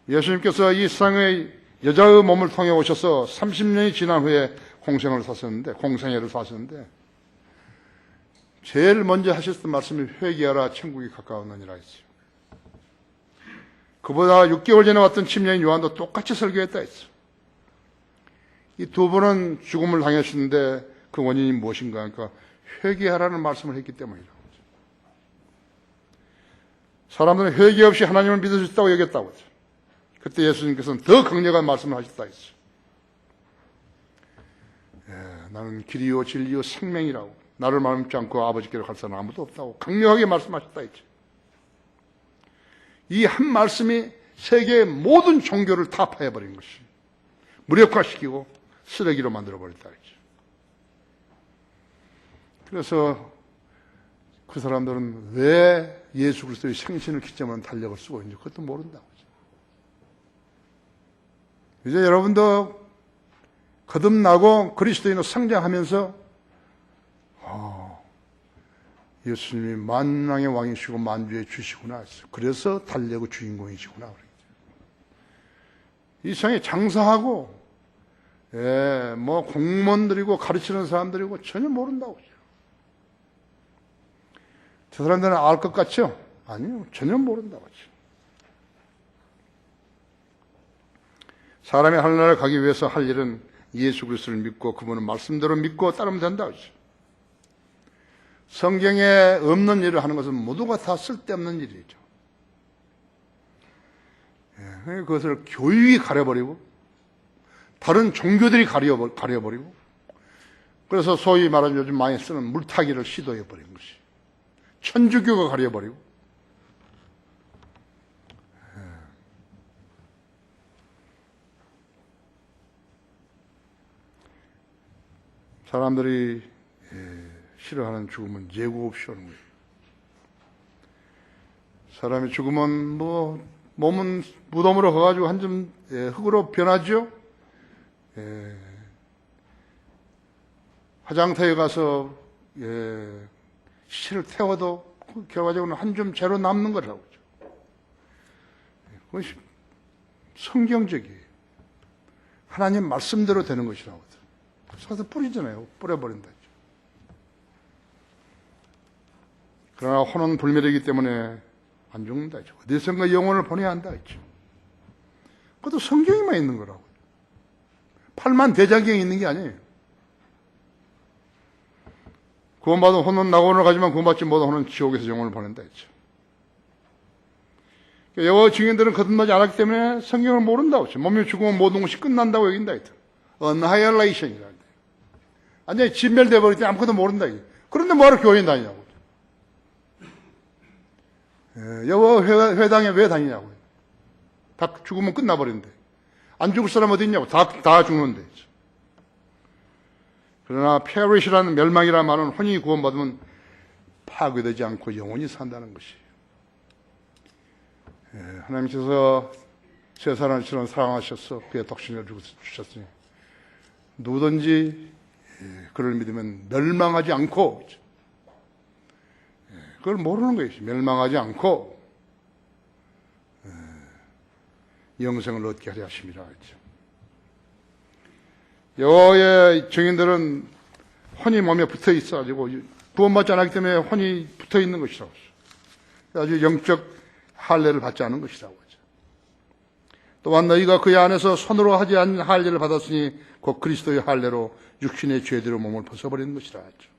예수님께서 이 세상의 여자의 몸을 통해 오셔서 30년이 지난 후에 공생애를 사셨는데 제일 먼저 하셨던 말씀이 회개하라 천국이 가까웠느니라 했어요. 그보다 6개월 전에 왔던 침례인 요한도 똑같이 설교했다 했어요. 이 두 분은 죽음을 당하셨는데 그 원인이 무엇인가 하니까 회개하라는 말씀을 했기 때문이라고 하죠. 사람들은 회개 없이 하나님을 믿을 수 있다고 여겼다고 하죠. 그때 예수님께서는 더 강력한 말씀을 하셨다 했어요. 나는 길이요 진리요 생명이라고, 나를 믿지 않고 아버지께로 갈 사람은 아무도 없다고 강력하게 말씀하셨다 했죠. 이 한 말씀이 세계의 모든 종교를 타파해버린 것이, 무력화시키고 쓰레기로 만들어버렸다 했죠. 그래서 그 사람들은 왜 예수 그리스도의 생신을 기점한 달력을 쓰고 있는지 그것도 모른다고. 이제 여러분도 거듭나고 그리스도인으로 성장하면서 예수님이 만왕의 왕이시고 만주의 주시구나. 그래서 달력의 주인공이시구나. 이 세상에 장사하고 뭐 공무원들이고 가르치는 사람들이고 전혀 모른다고. 저 사람들은 알 것 같죠? 아니요, 전혀 모른다고 하죠. 사람이 하늘나라에 가기 위해서 할 일은 예수 그리스도를 믿고 그분은 말씀대로 믿고 따르면 된다고 하죠. 성경에 없는 일을 하는 것은 모두가 다 쓸데없는 일이죠. 그것을 교육이 가려버리고 다른 종교들이 가려버리고 그래서 소위 말하는 요즘 많이 쓰는 물타기를 시도해버린 것이 천주교가 가려버리고 사람들이 싫어하는 죽음은 예고 없이 오는 거예요. 사람이 죽으면 몸은 무덤으로 가가지고 한 점 흙으로 변하죠. 화장터에 가서 시체를 태워도 결과적으로는 한 점 재로 남는 거라고 그러죠. 그것이 성경적이에요. 하나님 말씀대로 되는 것이라고. 사서 뿌리잖아요. 뿌려버린다. 그러나 혼은 불멸이기 때문에 안 죽는다. 어디선가 영혼을 보내야 한다. 그것도 성경에만 있는 거라고. 팔만 대장경에 있는 게 아니에요. 구원받은 혼은 낙원으로 가지만 구원받지 못한 혼은 지옥에서 영혼을 보낸다 했죠. 여호와 증인들은 거듭나지 않았기 때문에 성경을 모른다고 했죠. 몸이 죽으면 모든 것이 끝난다고 여긴다 했죠. 언하이얼레이션이라. 완전히 진멸돼 버리기 때문에 아무것도 모른다. 그런데 뭐하러 교회 다니냐고. 여호와 회당에 왜 다니냐고요. 다 죽으면 끝나버린대. 안 죽을 사람 어디 있냐고. 다 죽는데. 그러나 페리시라는 멸망이라는 말은 혼이 구원받으면 파괴되지 않고 영원히 산다는 것이에요. 하나님께서 세상을 사랑하셔서 그의 독생자를 주셨으니 누구든지 그를 믿으면 멸망하지 않고, 그걸 모르는 거예요. 멸망하지 않고 영생을 얻게 하려 하심이라 했죠. 여호와의 증인들은 혼이 몸에 붙어 있어가지고 구원받지 않았기 때문에 혼이 붙어 있는 것이라고 했어요. 아주 영적 할례를 받지 않은 것이라고 하죠. 또한 너희가 그의 안에서 손으로 하지 않은 할례를 받았으니 곧 그리스도의 할례로 육신의 죄대로 몸을 벗어버리는 것이라 하죠.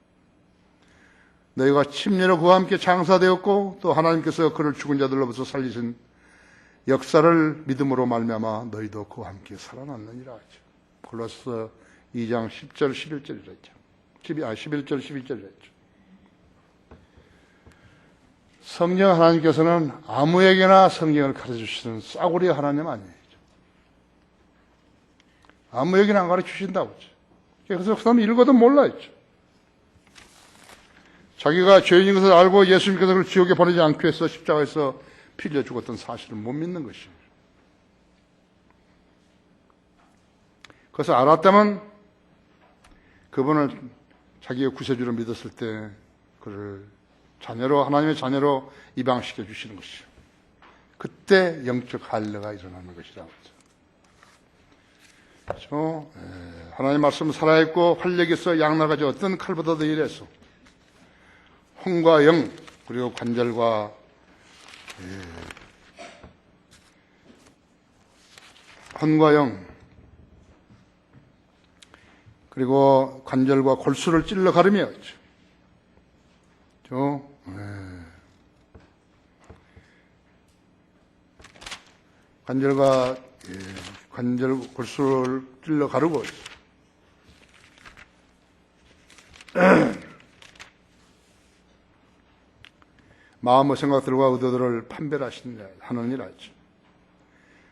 너희가 침례로 그와 함께 장사되었고 또 하나님께서 그를 죽은 자들로부터 살리신 역사를 믿음으로 말미암아 너희도 그와 함께 살아났느니라 하죠. 골로새 2장 10절 11절이라 했죠. 11절 12절이라 했죠. 성령 하나님께서는 아무에게나 성경을 가르쳐주시는 싸구려 하나님 아니에요. 아무에게나 안 가르쳐주신다고 했죠. 그래서 그 사람이 읽어도 몰라 했죠. 자기가 죄인인 것을 알고 예수님께서 그를 지옥에 보내지 않기 위해서 십자가에서 피 흘려 죽었던 사실을 못 믿는 것입니다. 그래서 알았다면 그분을 자기의 구세주로 믿었을 때 그를 자녀로, 하나님의 자녀로 입양시켜 주시는 것이죠. 그때 영적 할례가 일어나는 것이라고 하죠. 그렇죠? 하나님 말씀은 살아있고 활력에서 양날같이 어떤 칼보다도 일해서 혼과 영 그리고 관절과 혼과 영 그리고 관절과 골수를 찔러 가르며 관절과 관절 골수를 찔러 가르고 마음의 생각들과 의도들을 판별하느니라 하죠.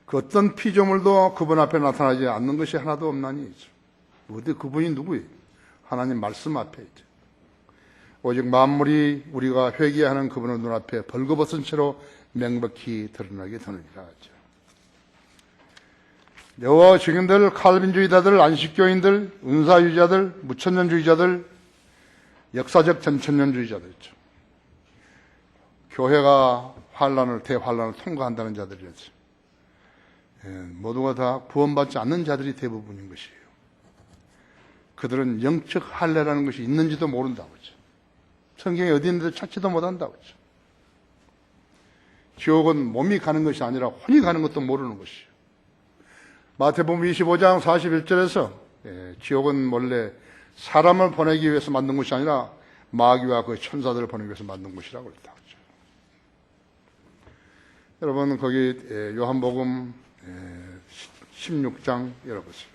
그 어떤 피조물도 그분 앞에 나타나지 않는 것이 하나도 없나니 어디 그분이 누구예요? 하나님 말씀 앞에 있죠. 오직 만물이 우리가 회개하는 그분의 눈앞에 벌거벗은 채로 명백히 드러나게 되느니라 하죠. 여호와 증인들, 칼빈주의자들, 안식교인들, 은사주의자들, 무천년주의자들, 역사적 전천년주의자들 있죠. 교회가 대환란을 통과한다는 자들이었죠. 모두가 다 구원받지 않는 자들이 대부분인 것이에요. 그들은 영적 할례라는 것이 있는지도 모른다고 하죠. 성경에 어디 있는지 찾지도 못한다고 했죠. 지옥은 몸이 가는 것이 아니라 혼이 가는 것도 모르는 것이요. 마태복음 25장 41절에서 지옥은 원래 사람을 보내기 위해서 만든 것이 아니라 마귀와 그 천사들을 보내기 위해서 만든 것이라고 그랬다. 여러분 거기 요한복음 16장 열어보세요.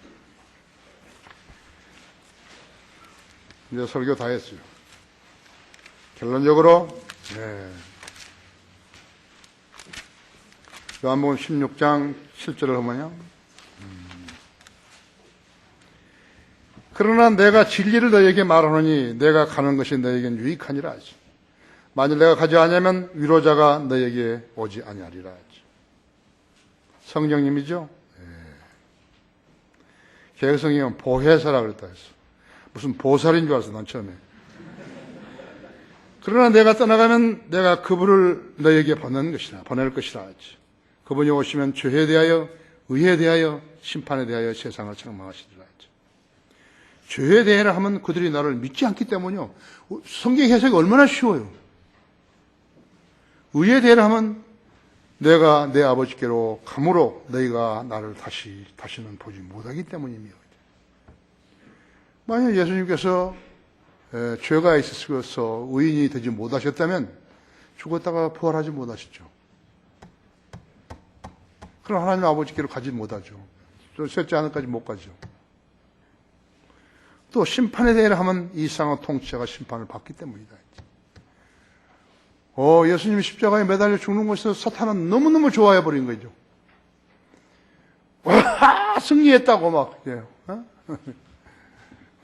이제 설교 다 했어요. 결론적으로 요한복음 16장 7절을 보면요. 그러나 내가 진리를 너에게 말하노니 내가 가는 것이 너에게는 유익하니라 하지. 만일 내가 가지 아니하면 위로자가 너에게 오지 아니하리라 하지. 성령님이죠. 개혁성경은 보혜사라 그랬다 했어. 무슨 보살인 줄 알았어 난 처음에. 그러나 내가 떠나가면 내가 그분을 너에게 보낼 것이라 하지. 그분이 오시면 죄에 대하여 의에 대하여 심판에 대하여 세상을 책망하시리라 하지. 죄에 대하여 하면 그들이 나를 믿지 않기 때문이요. 성경 해석이 얼마나 쉬워요. 의에 대하여 하면 내가 내 아버지께로 감으로 너희가 나를 다시는 보지 못하기 때문이며. 만약 예수님께서 죄가 있어서 의인이 되지 못하셨다면 죽었다가 부활하지 못하셨죠. 그럼 하나님 아버지께로 가지 못하죠. 셋째 하늘까지 못 가죠. 또 심판에 대해 하면 이 세상의 통치자가 심판을 받기 때문이다. 예수님이 십자가에 매달려 죽는 것에서 사탄은 너무너무 좋아해버린 거죠. 와, 승리했다고 막.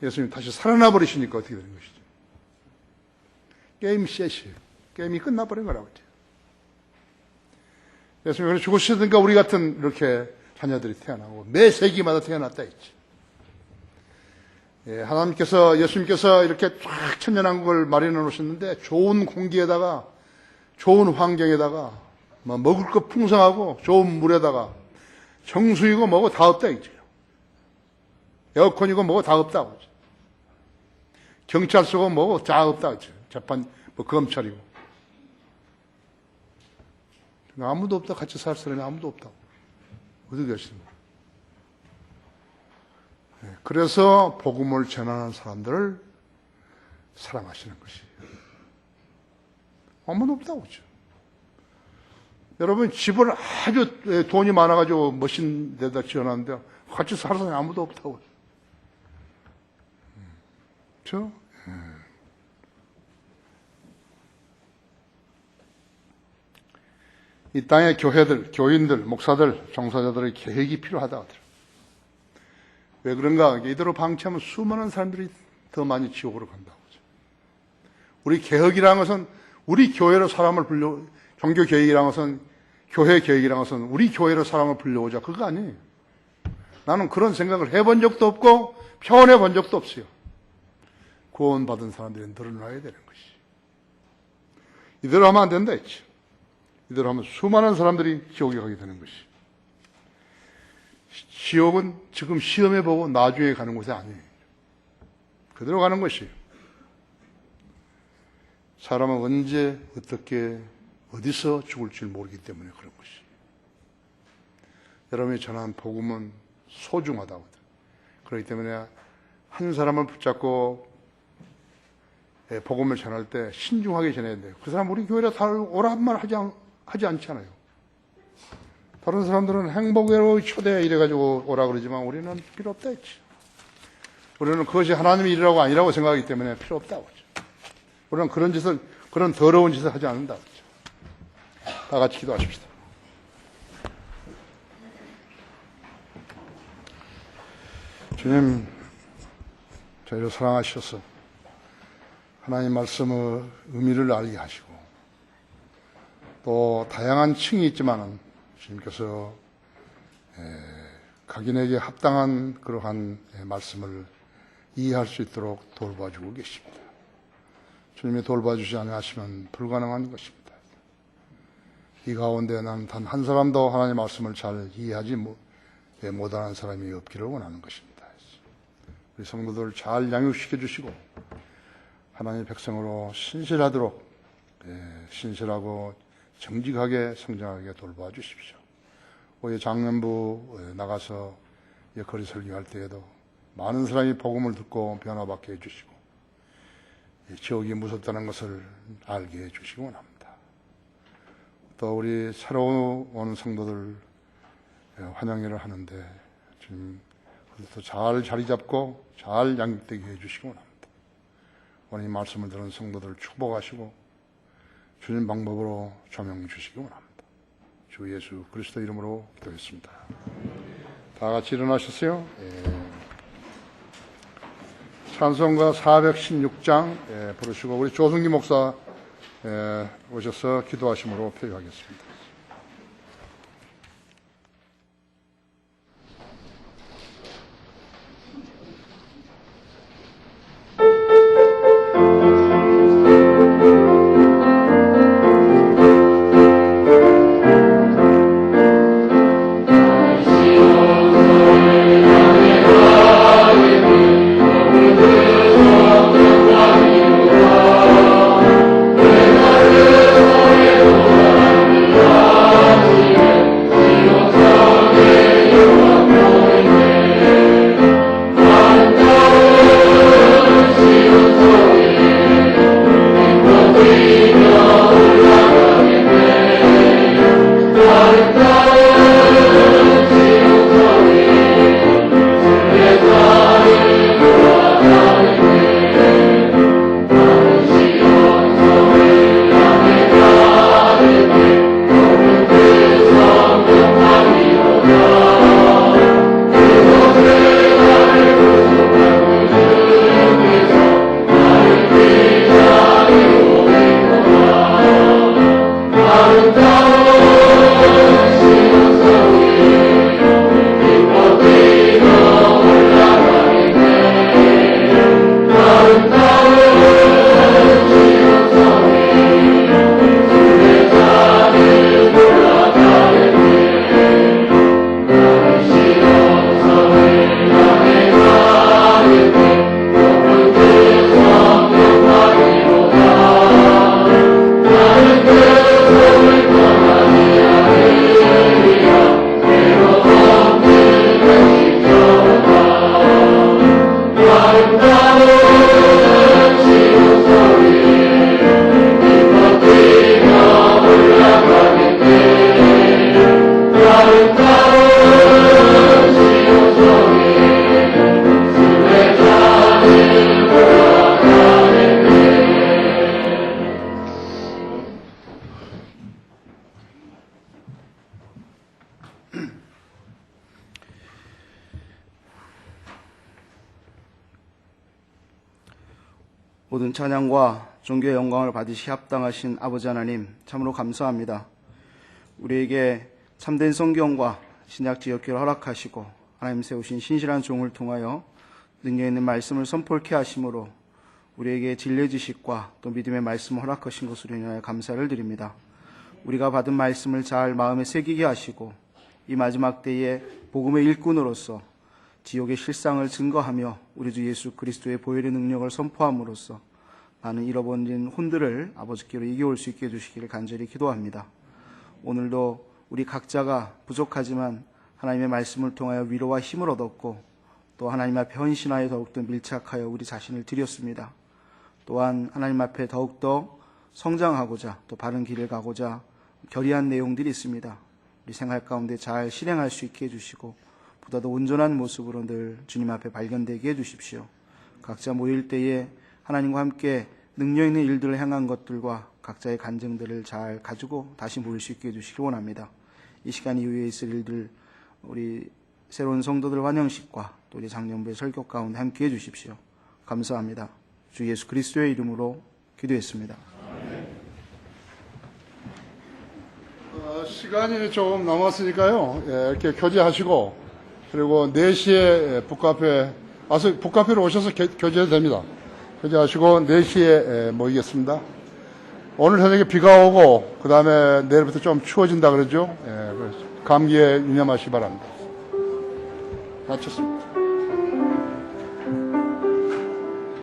예수님 다시 살아나 버리시니까 어떻게 되는 것이죠. 게임 셋이에요. 게임이 끝나버린 거라고 했죠. 예수님이 그래서 죽으셨으니까 우리 같은 이렇게 자녀들이 태어나고 매 세기마다 태어났다 했지. 하나님께서 예수님께서 이렇게 쫙 천년왕국을 마련해 놓으셨는데 좋은 공기에다가 좋은 환경에다가 먹을 것 풍성하고 좋은 물에다가 정수이고 뭐고 다 없다 이죠. 에어컨이고 뭐고 다 없다고. 경찰서고 뭐고 다 없다 그죠. 재판 검찰이고 아무도 없다. 같이 살 사람이 아무도 없다고. 어디 계십니까? 그래서 복음을 전하는 사람들을 사랑하시는 것이에요. 아무도 없다고 그죠. 여러분 집을 아주 돈이 많아가지고 멋진 데다 지어놨는데 같이 살 사람이 아무도 없다고. 그렇죠? 이 땅의 교회들, 교인들, 목사들, 종사자들의 계획이 필요하다. 왜 그런가? 이대로 방치하면 수많은 사람들이 더 많이 지옥으로 간다고. 우리 개혁이라는 것은 우리 교회로 사람을 종교 계획이라는 것은 교회 계획이라는 것은 우리 교회로 사람을 불려오자. 그거 아니에요. 나는 그런 생각을 해본 적도 없고 표현해 본 적도 없어요. 구원받은 사람들이 늘어나야 되는 것이. 이대로 하면 안 된다 했지. 이대로 하면 수많은 사람들이 지옥에 가게 되는 것이. 지옥은 지금 시험해보고 나중에 가는 곳이 아니에요. 그대로 가는 것이에요. 사람은 언제 어떻게 어디서 죽을지 모르기 때문에 그런 것이에요. 여러분이 전한 복음은 소중하다고. 그렇기 때문에 한 사람을 붙잡고 복음을 전할 때 신중하게 전해야 돼요. 그 사람 우리 교회에 다 오란 말 하지 않잖아요. 다른 사람들은 행복으로 초대 이래가지고 오라 그러지만 우리는 필요 없다 했지. 우리는 그것이 하나님의 일이라고 아니라고 생각하기 때문에 필요 없다고 했죠. 우리는 그런 더러운 짓을 하지 않는다고 했죠. 다 같이 기도하십시다. 주님, 저희를 사랑하셔서 하나님 말씀의 의미를 알게 하시고 또 다양한 층이 있지만은 주님께서 각인에게 합당한 그러한 말씀을 이해할 수 있도록 돌봐주고 계십니다. 주님이 돌봐주지 않으시면 불가능한 것입니다. 이 가운데 난 단 한 사람도 하나님의 말씀을 잘 이해하지 못하는 사람이 없기를 원하는 것입니다. 우리 성도들 잘 양육시켜 주시고 하나님의 백성으로 신실하도록 신실하고 정직하게 성장하게 돌봐 주십시오. 우리 장년부 나가서 거리 설교할 때에도 많은 사람이 복음을 듣고 변화받게 해주시고 지옥이 무섭다는 것을 알게 해주시기 원합니다. 또 우리 새로 오는 성도들 환영회를 하는데 지금 그것도 잘 자리 잡고 잘 양육되게 해주시기 원합니다. 오늘 이 말씀을 들은 성도들을 축복하시고 주님 방법으로 조명 주시기 원합니다. 주 예수 그리스도 이름으로 기도했습니다. 다 같이 일어나셨어요? 찬송가 416장 부르시고 우리 조승기 목사 오셔서 기도하심으로 폐교하겠습니다. 모든 찬양과 존귀의 영광을 받으시 합당하신 아버지 하나님 참으로 감사합니다. 우리에게 참된 성경과 신약 지역교를 허락하시고 하나님 세우신 신실한 종을 통하여 능력 있는 말씀을 선포케 하심으로 우리에게 진리의 지식과 또 믿음의 말씀을 허락하신 것으로 인하여 감사를 드립니다. 우리가 받은 말씀을 잘 마음에 새기게 하시고 이 마지막 때에 복음의 일꾼으로서 지옥의 실상을 증거하며 우리 주 예수 그리스도의 보혈의 능력을 선포함으로써 많은 잃어버린 혼들을 아버지께로 이겨올 수 있게 해주시기를 간절히 기도합니다. 오늘도 우리 각자가 부족하지만 하나님의 말씀을 통하여 위로와 힘을 얻었고 또 하나님 앞에 헌신하여 더욱더 밀착하여 우리 자신을 드렸습니다. 또한 하나님 앞에 더욱더 성장하고자 또 바른 길을 가고자 결의한 내용들이 있습니다. 우리 생활 가운데 잘 실행할 수 있게 해주시고 보다 더 온전한 모습으로 늘 주님 앞에 발견되게 해주십시오. 각자 모일 때에 하나님과 함께 능력 있는 일들을 행한 것들과 각자의 간증들을 잘 가지고 다시 모일 수 있게 해주시기 원합니다. 이 시간 이후에 있을 일들 우리 새로운 성도들 환영식과 또 우리 장년부의 설교 가운데 함께 해주십시오. 감사합니다. 주 예수 그리스도의 이름으로 기도했습니다. 시간이 조금 남았으니까요. 이렇게 교제하시고 그리고 4시에 북카페 와서 북카페로 오셔서 교제해도 됩니다. 교제하시고 4시에 모이겠습니다. 오늘 저녁에 비가 오고 그 다음에 내일부터 좀 추워진다 그러죠. 감기에 유념하시기 바랍니다. 마쳤습니다.